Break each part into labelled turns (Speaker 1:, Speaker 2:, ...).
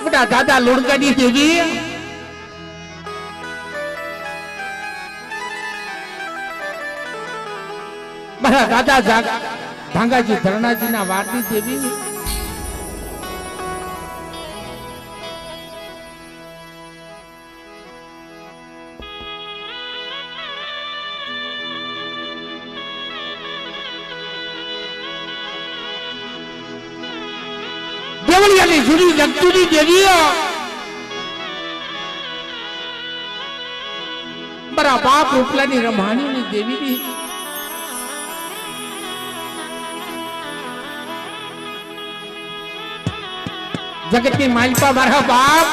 Speaker 1: बड़ा दादा लुणकानी देवी मारा दादा भांगाजी धरणाजी ना वारनी देवी देवलियानी जुड़ी लगतुनी देवी मारा बाप उपलानी रमानी देवी भी जगत की मालिका मारा बाप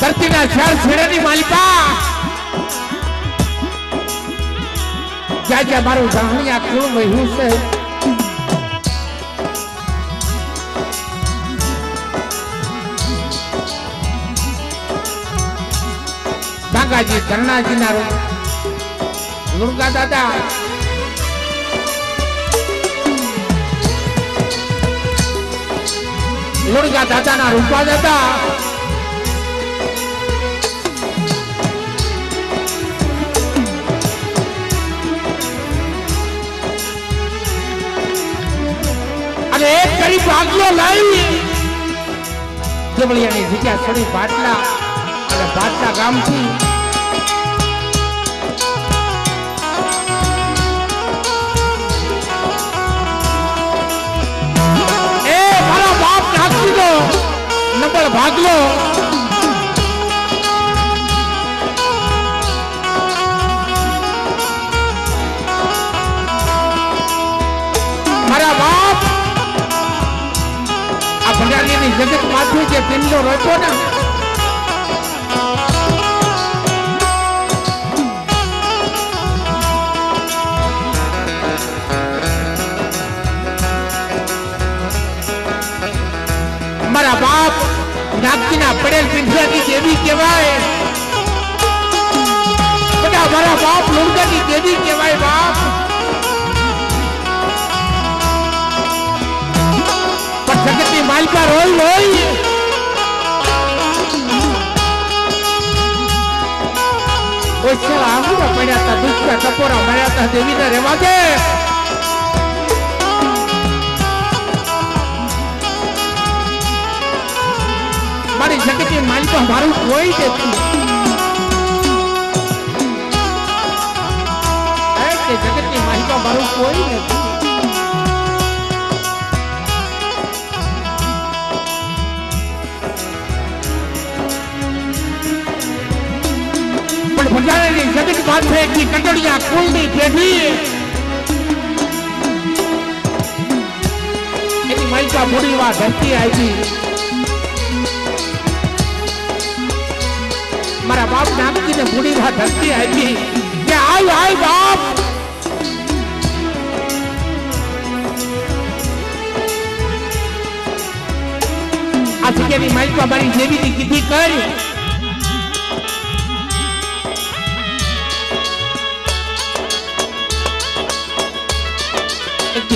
Speaker 1: धरती ना शहर छेड़े मालिका क्या मारो जानिया क्यों वही से भांगाजी धरणाजी ना लुणका दादा लुणका दादा ना रूपा दादा अरे एक कड़ी बाटलो लाई देवलियानी जग्या सड़ी बाटला अरे बाटला गाम थी ए मारा बाप नाखी दो नंबर भागलो मारा बाप भंडारी जगत माथू जे पिंडो रहतो ना मारा बाप नागती ना पड़ेल पिंडा की देवी कहवाय बड़ा मारा बाप लुणका की देवी कहवाय बाप जगत की मालिका रोई रोई ओसे आंगूरा पड़ा था दुष्टा टपोरा मरा था देवी ने रेवा दे मारी जगत की मालिका मारू कोई देती ऐसे जगत की मालिका मारू कोई देती भंडारी जगत बात है कि कटोरिया कुलनी पेढ़ी एक मालिका बूढ़ी वहां धरती आई थी मारा बाप नाम की ने बूढ़ी वहां धरती आई थी क्या आई आई बाप आज के मालिका मारी देवी की किसी कर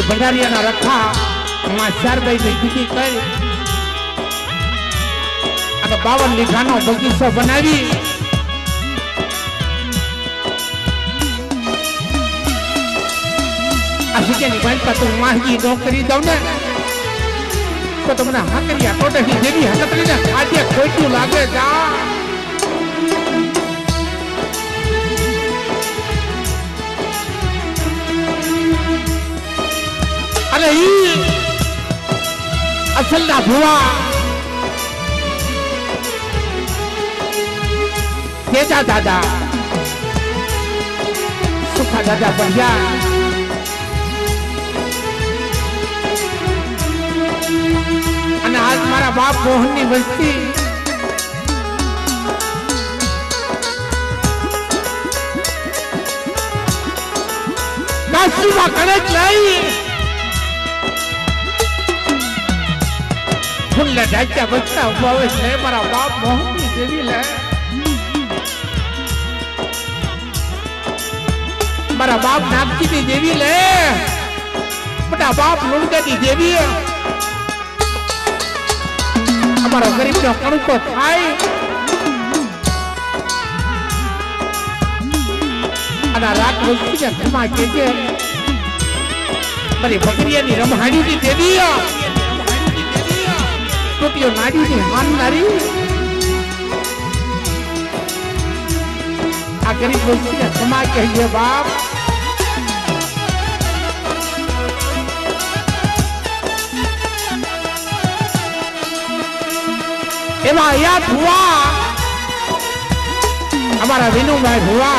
Speaker 1: भंडारिया ना रखा वहां 4 भाई ने किसी कर अगर 52 लीघानो बगीचो बनावी आशिके नी भाई पर तुम मांगी नौकरी दो ने तो तुमने हकरिया कोटही देवी हकतरी ने खाजे खोटू लागे जा अरे असल ना भुआ तेजा दादा सुखा दादा बढ़िया અને આજ મારા બાપ મોહનની વસ્તી કાશીમાં કરે જ નહીં ફૂલ ઢાંચ્યા બચ્ચા ઉભા હોય લે મારા બાપ મોહનની દેવી લે મારા બાપ નાગજીની દેવી લે મોટા બાપ લુણકાની દેવી અમારો ગરીબનો કણકો થાય અને રાત વસ્તીને ઘરમાં કેજે મારી બકરીયાની રમહાડીની દેવી ટોટીઓ નાડીની માનનારી આ ગરીબ વસ્તીને ઘરમાં કહેજે બાપ એમાં યાદ હુआ हमारा विनुभाई हुआ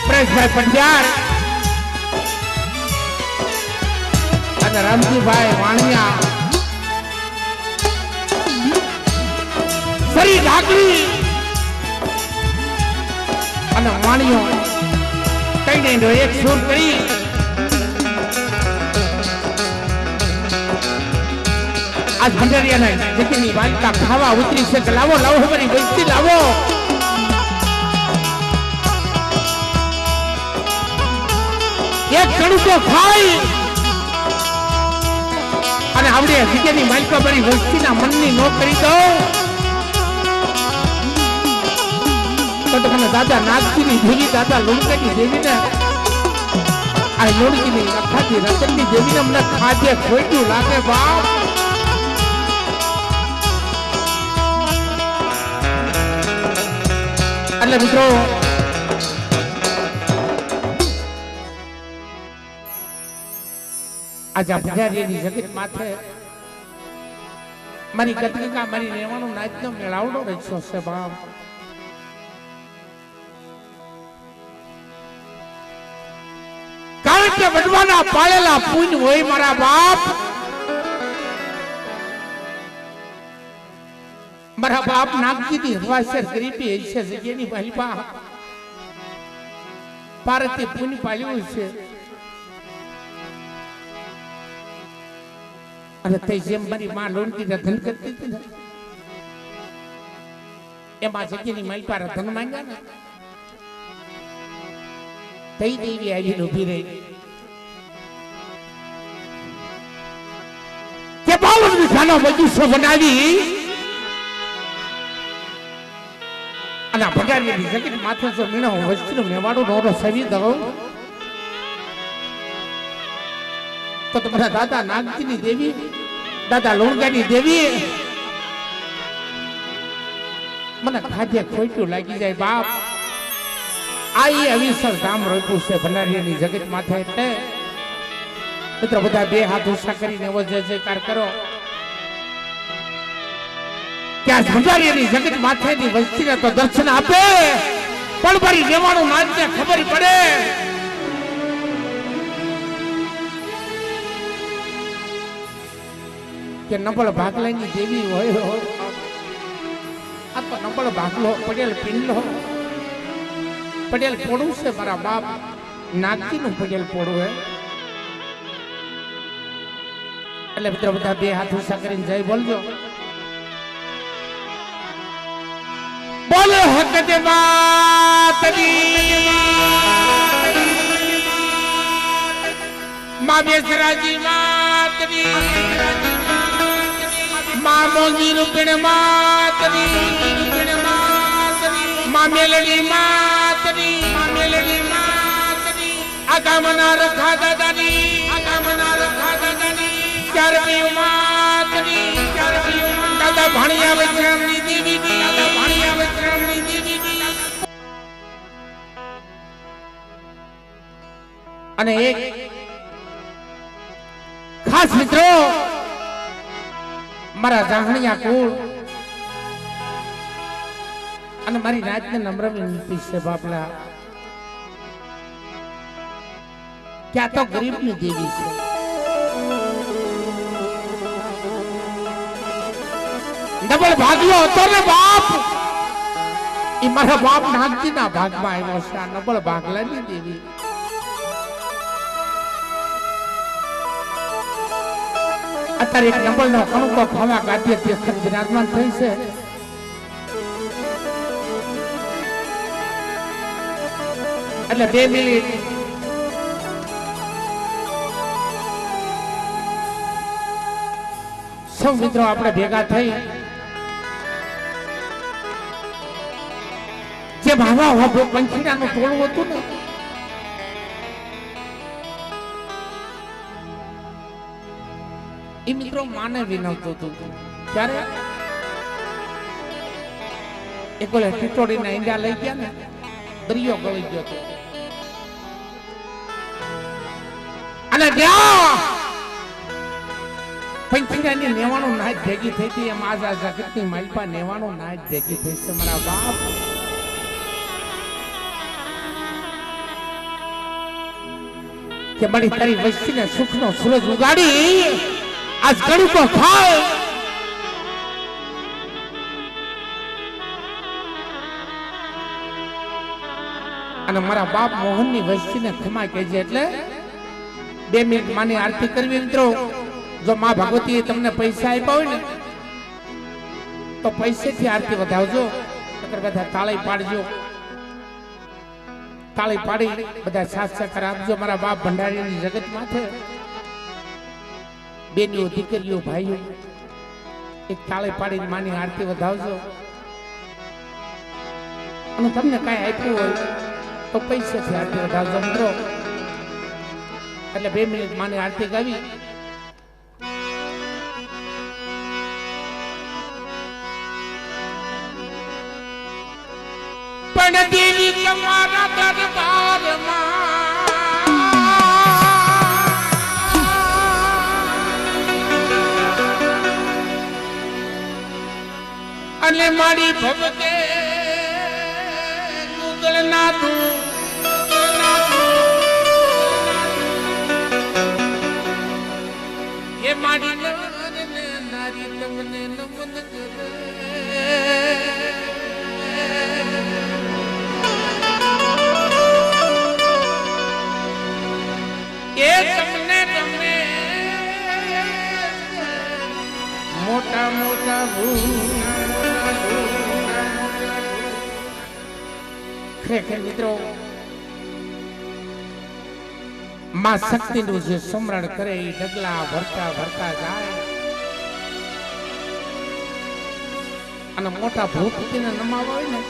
Speaker 1: प्रेसभाई पंड्यार અને રામજીભાઈ વાણિયા સરી ઢાકલી અને વાણિયો કઈને એક સુર કરી आज भंडारिया ने जितनी बालिका खावा उतरी से लावो लावो हमारी बस्ती लावो एक कणुको खाई અને આવડે જીકેની બાલિકા મારી વસ્તીના મનની નો કરી દો તો મને દાદા નાગજીની દેવી દાદા લુણકાની દેવીને આ લુણકીની અખાથી રતનની દેવીને મને ખાધે ખોટ્યું લાગે બાપ એટલે મિત્રો આજે ભજારીની જગત માથે મારી ગતગા મારી રેવાનું નાચનો મેળાવડો રચ્યો છે બાપ કારણ કે વડવાના પાળેલા પુણ્ય હોય મારા બાપ મારા બાપ નાગજીની હવાસર ગરીબી છે જગ્યાની ભાઈબા પાર્વતી પુણ્ય પાળ્યું છે અને તે જેમ મારી માં લોણકી રધન કરતી હતી ને એમાં જગ્યાની માલપા રધન માંગ્યા ને તઈ દેવી આવીને ઉભી રહી કે 52 વીઘાનો બગીચો બનાવી અને ભગારીની જગત માથે જો મીણો વસ્તીનો મેવાડો નોરો સવી દો તો તમારા દાદા નાગજીની દેવી દાદા લુણકાની દેવી મને ખાધે ખોટ્યું લાગી જાય બાપ આ એ અવિસર ધામ રોપ્યું છે ભંડારીની જગત માથે એટલે મિત્રો બધા બે હાથ ઊંચા કરીને એવો જય જયકાર કરો ત્યાં ભંડારીની જગત માથેની વસ્તીને તો દર્શન આપે પણ મારી દેવાનું નાચને ખબર પડે કે નબળ ભાગલાની દેવી હોય આ તો નબળ ભાગલો પડેલ પિંડલો પડેલ પોડું છે મારા બાપ નાગજીનું પડેલ પોડું હે એટલે મિત્રો બધા બે હાથ ઊંચા કરીને જય બોલજો બોલો હક દે માતની મા બેસરાજી માતની મા મોંગી રૂપિણ માતની મા મેલડી માતની આગામના રખા દાદાની ચાર પીયું માતની દાદા ભાણિયા વૈશ્રામની દેવી અને એક ખાસ મિત્રો મારા જાહણિયા કુળ અને મારી રાતને નમ્ર વિનંતી છે બાપલા ક્યાં તો ગરીબની દેવી છે ડબલ ભાગલો હતો ને બાપ એ મારા બાપ નાગજીના ભાગમાં આવ્યો છે આ નબળ ભાગલાની દેવી અત્યારે એક નંબરનો કણકો ખાવા ગાદીએ તે વિરાજમાન થઈ છે. એટલે 2 મિનિટ સૌ મિત્રો આપણે ભેગા થઈ જે ભાવા વાભો પંખીડાનું ટોળું હતું ને એ મિત્રો માને વિનવતું હતું. ત્યારે એક ઓલે ટીટોડીના ઈંડા લઈ ગયા ને દરિયો ગળી ગયો હતો અને ત્યાં પંખીડાની નેવાનું નાચ ભેગી થઈ હતી. એમ આજ આ જગતની માલપા નેવાનું નાચ ભેગી થઈ છે. મારા બાપ કે મારી તારી વસ્તીને સુખનો સૂરજ ઉગાડી આજ કણકો ખાય. અને મારા બાપ મોહનની વસ્તીને ખમા કહેજે. એટલે 2 મિનિટ માની આરતી કરવી મિત્રો. જો માં ભગવતીએ તમને પૈસા આપ્યા હોય ને તો પૈસેથી આરતી વધાવજો. નકર બધા તાળી પાડજો. તાળી પાડી બધા સાથ સહકાર આપજો. મારા બાપ ભંડારીની જગત માથે બેનીઓ દીકરીઓ ભાઈઓ એક તાળી પાડીને માની આરતી વધાવજો. અને તમને કઈ આપ્યું હોય તો પૈસાથી આરતી વધાવજો મિત્રો. એટલે 2 મિનિટ માની આરતી ગાવી. પણ દેવી તમારા દરબારમાં અને મારી ભગતે ગુગળ નાથું એ મારી નારી તમને નમન કરે. એ તમને તમે મોટા મોટા ખરેખર મિત્રો માં શક્તિનું જે સ્મરણ કરે એ ડગલા ભરતા ભરતા જાય અને મોટા ભૂતને નમાવા હોય ને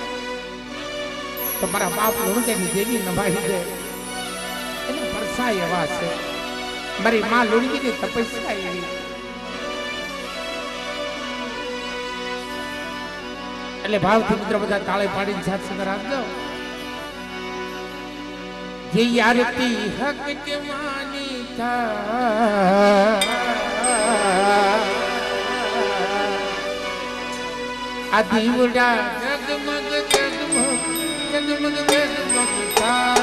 Speaker 1: તો મારા બાપ લુણકેની દેવી નમાવી દે. એના પરસાય એવા છે. મારી માં લુણકીની તપસ્યા એવી. એટલે ભાવથી મિત્રો બધા તાળી પાડીને સાથ સહકાર આપજો. જે આરતી હક જમાની થા આ દીવડા જગમગ જગમગ જગમગ જગમગ થા.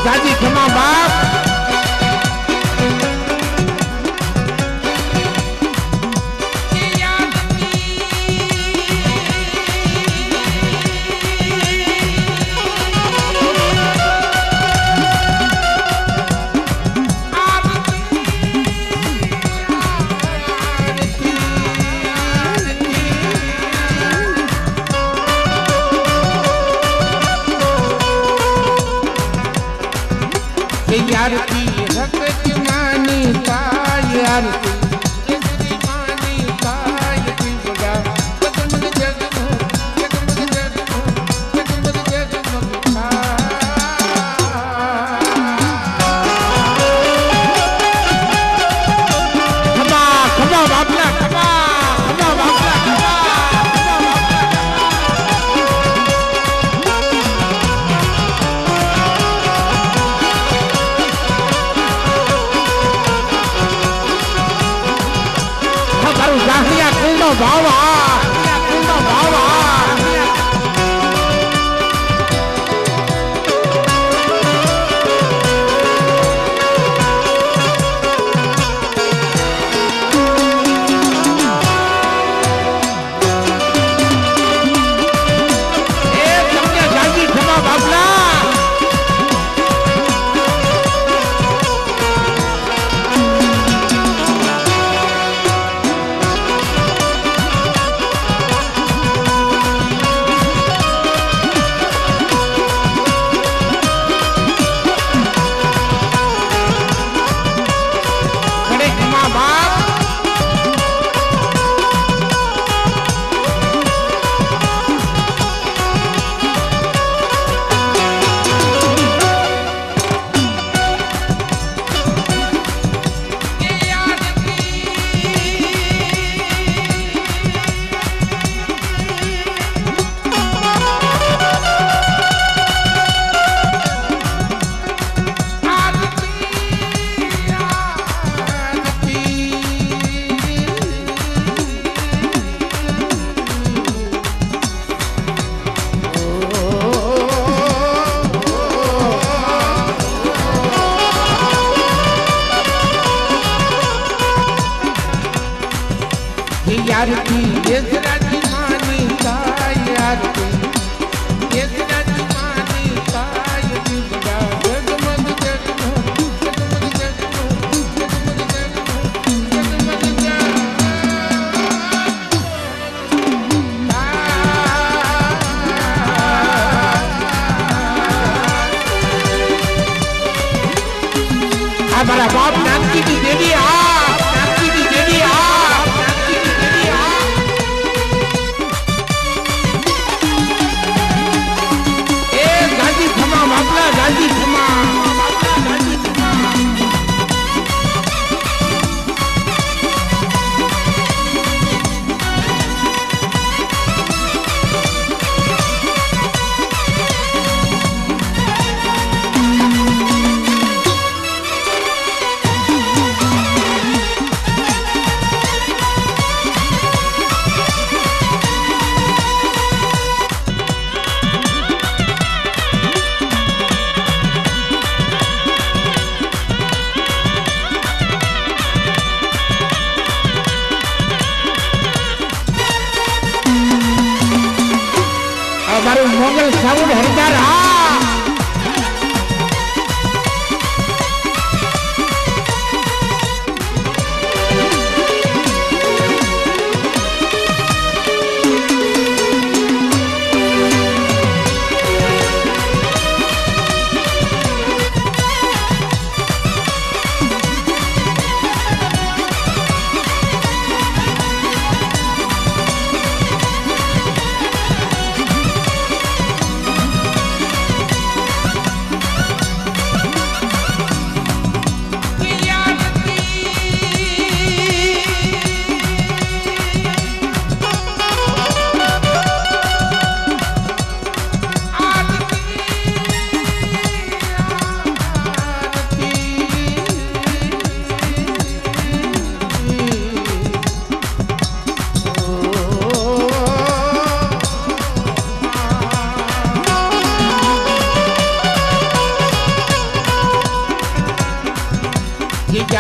Speaker 1: દાદી ખમા બાપ आरती भगत मानी पाय आरती मानी पाय दिवड़ा जगमग जगमग जगमग जगमग जगमग जगमग खमा खमा बापला खमा बापला બાવા બાવા મારા બાપ નાગજીની દેવી આ નાગજીની દેવી આ નાગજીની દેવી આ એ ગાજી થમા બાપલા ગાજી થમા બાપલા ગાજી થમા મોગલ સાઉન્ડ હરદાર હા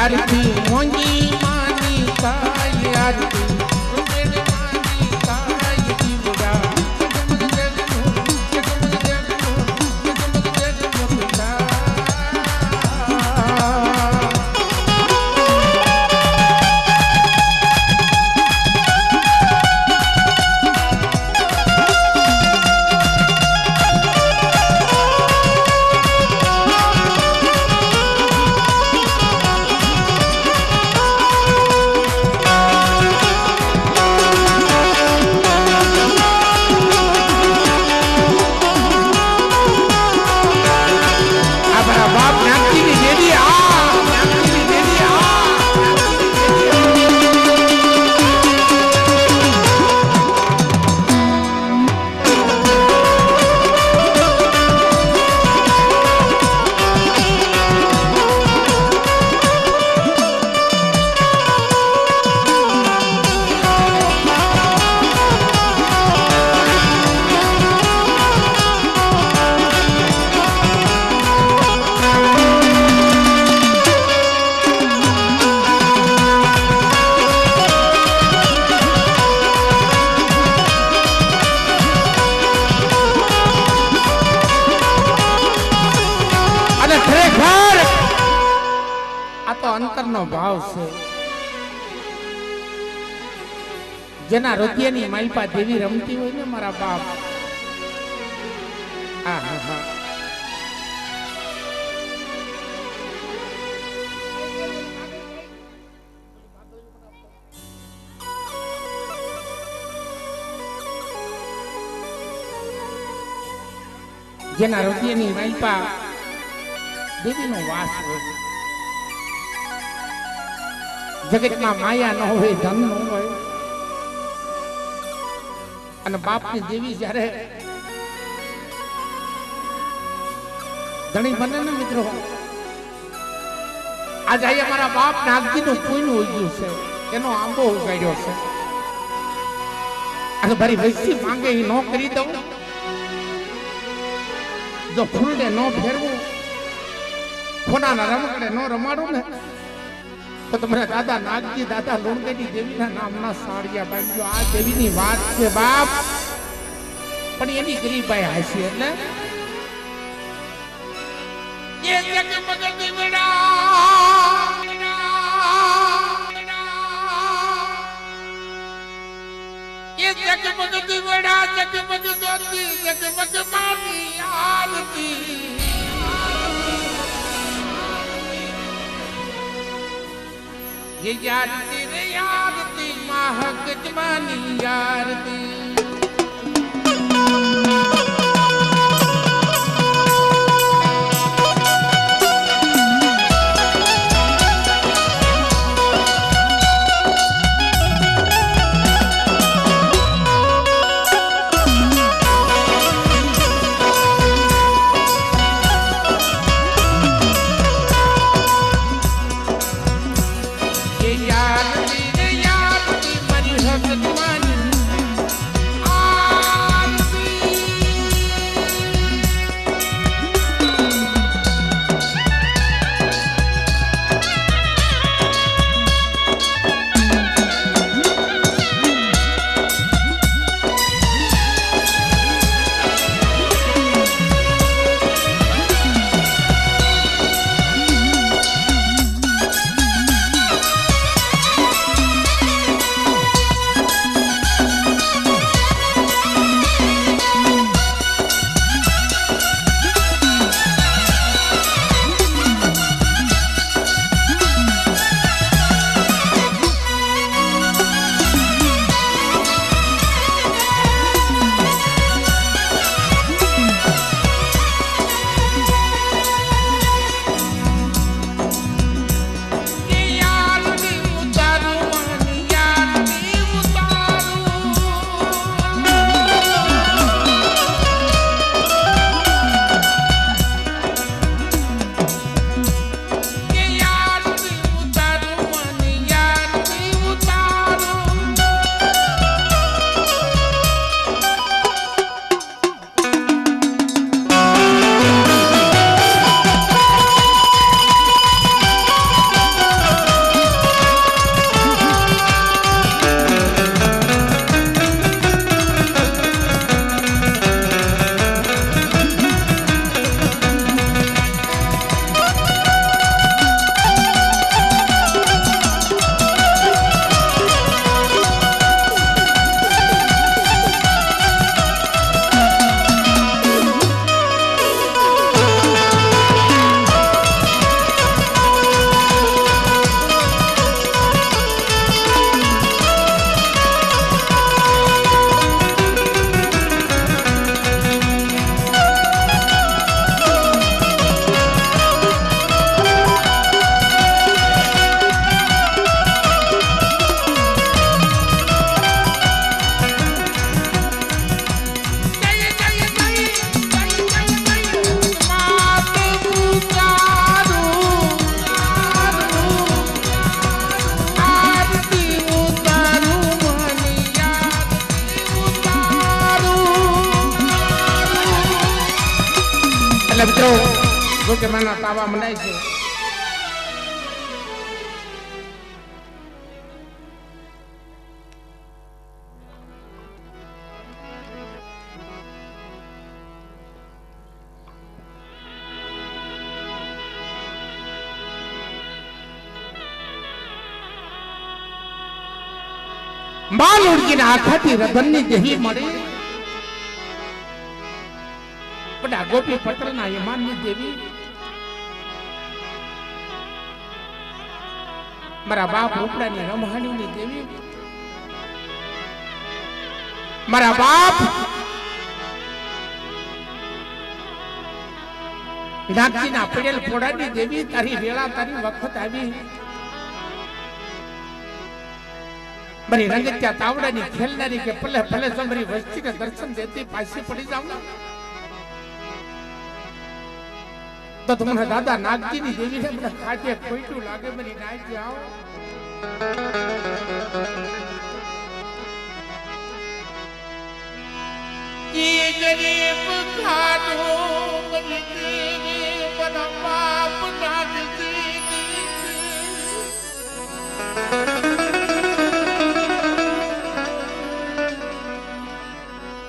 Speaker 1: आरती मोंगी मानी साई आरती रुमेर मानी साई दीवड़ा અંતરનો ભાવ છે જેના હૃદયની માલપા દેવી રમતી હોય ને મારા બાપ જેના હૃદયની માલપા દેવીનો વાસ હોય જગતમાં માયા ન હોય ધન ન હોય અને બાપની દેવી જ્યારે ધણી બને ને મિત્રો આજે અમારા બાપ નાગજીનું કોઈનું ઉગ્યું છે એનો આંબો ઉગાડ્યો છે અને મારી વૈસી માંગે એ ન કરી દઉં જો ફૂલને ન ફેરવું ખોનાના રમકડે ન રમાડું ને તો તમારા દાદા નાગજી દાદા લોણગઢી દેવીના નામના સાડિયા બાંધ્યો આ દેવીની વાત છે બાપ પણ એની ગરીબાઈ હાસી એટલે ये जगमग दिवड़ा ये जगमग दिवड़ा जगमग ज्योति जगमग मानी आरती ये यारती रे यारती महक जमानी यारती મિત્રો જોકે માના તાવા મનાય છે બાલ ઉડકીના આખાથી રતનની દેહી મળી બડા ગોપી પટલના યમાનની દેવી મારા બાપ રૂપડાની રમહાણીની દેવી મારા બાપ નાગજીના પડેલ પોડાની દેવી તારી વેળા તારી વખત આવી મારી રંગત્યા તાવડાની ખેલનારી કે પલે ભલે સમરી વસ્તીને દર્શન દેતી પાછી પડી જાવ ને તો તમારા દાદા નાગજીની દેવીને મને ખાટે ખોઈટું લાગે મારી નાગજી આવો ये गरीब खानो मेरी देवी बड़ा बाप नागजी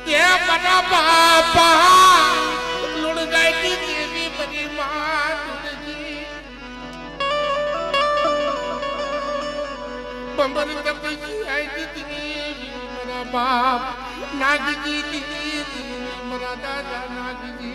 Speaker 1: ये बड़ा बापा लुड़ गई देवी बड़ी माँ तुझी बंबर तपसी आई देवी मेरा बाप नागजी देवी मेरा दादा नागजी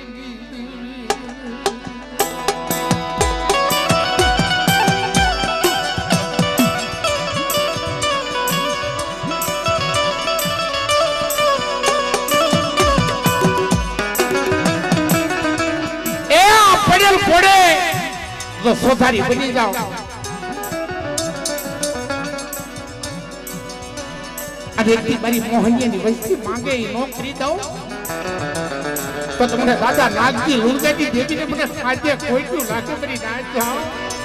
Speaker 1: ઘડિયાળ ફોડે તો સોધારી બની જાઓ અને એક મારી મોહનિયાની વસ્તી માંગે એ નોકરી દઉં તો તમને દાદા નાગજી લુણગાજી દેવીને મને ખાદ્ય ખોઈતું લાગે મારી નાચ જાઓ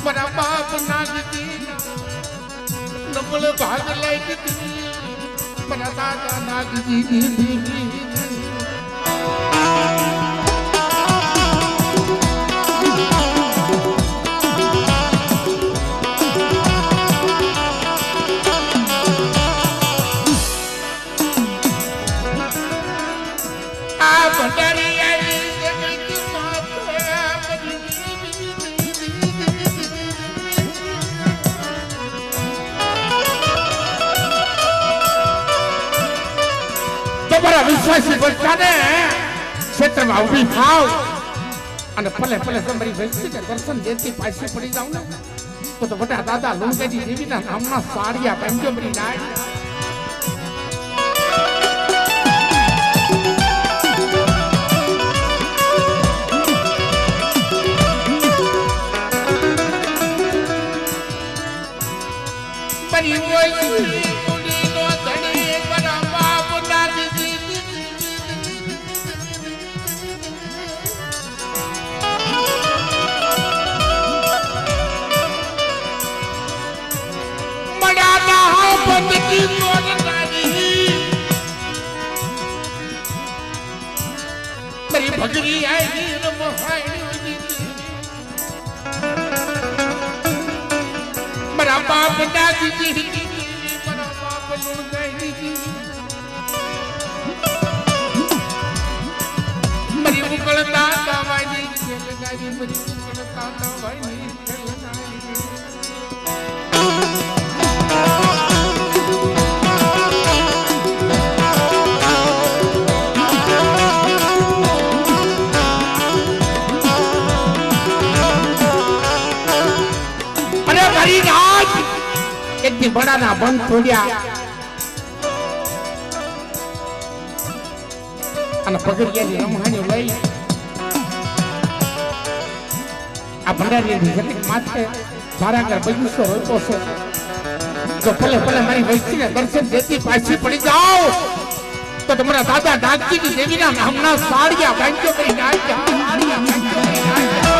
Speaker 1: मरा बाप नागजी नमल भाग लाइट मरा दादा नागजी आ भंडारी વિશ્વાસી બચ્ચાને ક્ષેત્રમાં ઉભી થાવ અને ભલે ભલે તમારી વ્યક્તિને દર્શન દેતી પાછી પડી જાવ ને તો બધા દાદા લુણગાજી દેવીના નામના સાડિયા બાંધ્યો મરી નાય भगरी आई मरा बाप दादी मरा बाप लुणगाई मरी उकलता दवाई लगाई मरी उकलता दवाई एक दिन बड़ा ना बंद तोड़िया અને પગડિયાની રમહાણી લઈ આ ભંડારીની જગત માથે સારાગર બગીચો રોતો છે જો ભલે ભલે મારી વસ્તીને દર્શન દેતી પાછી પડી જાઓ તો તમારા દાદા નાગજી દેવીના નામના સાડિયા બાંધ્યો કરી નાખ્યા સાડિયા બાંધ્યો કરી નાખ્યા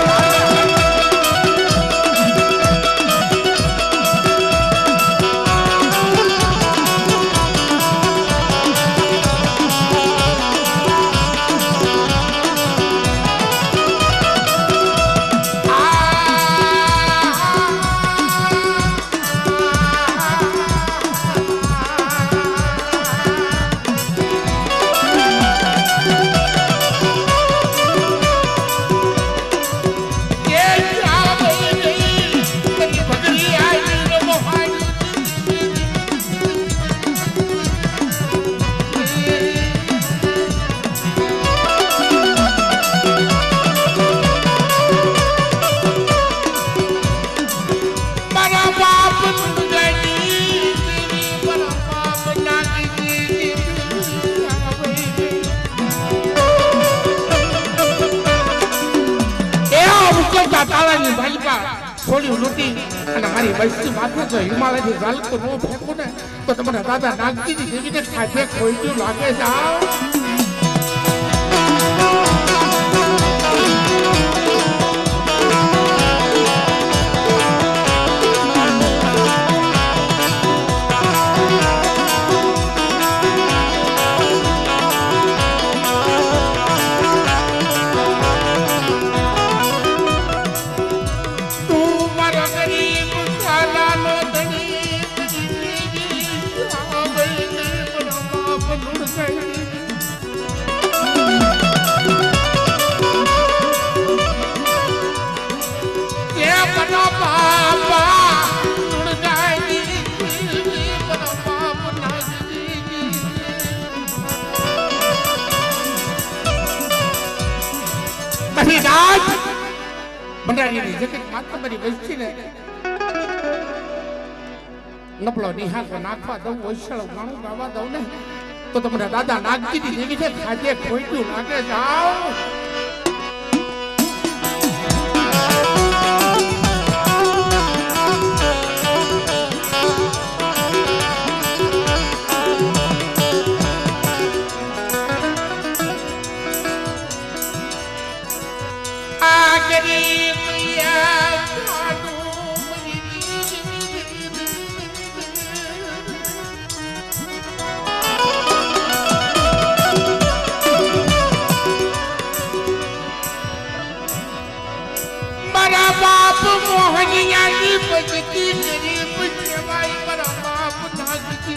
Speaker 1: થોડી લૂંટી અને મારી વસ્તી માથે જો હિમાલયથી જાલકો નો ફેંકું ને તો તમારા દાદા નાગજીની દેવીને ખાધે ખોઈતું લાગે જાવ ભંડારીની જગતમાં તમારી વસ્તી ને નપલો નિહાકો નાખવા દઉં વૈશાળ ગાણું ગાવા દઉં ને તો તમારા દાદા નાગજીની દેવી છે ખાજે ખોઈતું લાગે જાઓ बाप मोहनिया की बजती गरीब सेवाई पर बाप नागती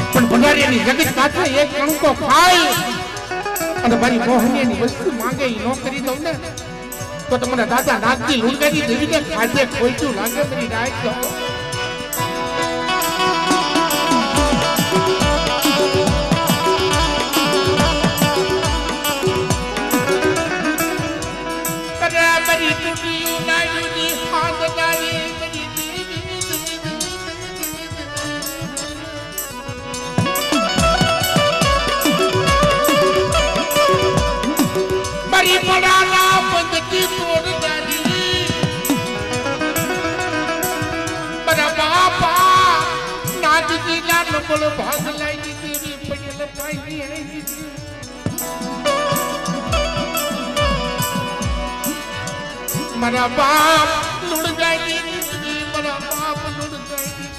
Speaker 1: पण भंडारियानी जगत माथे एक कणको खाई અને મારી મોહનિયાની વસ્તુ માંગે ઈ નો કરી દઉં ને તો તમારા દાદા નાગજી લુણગાજી દેવીને ખાજે ખોઈતું લાગે મારી રાત દો बोलो भाग लाई तेरी पड़ल पाई मरा बाप लुड़ जाएगी मरा बाप लुड़ जाएगी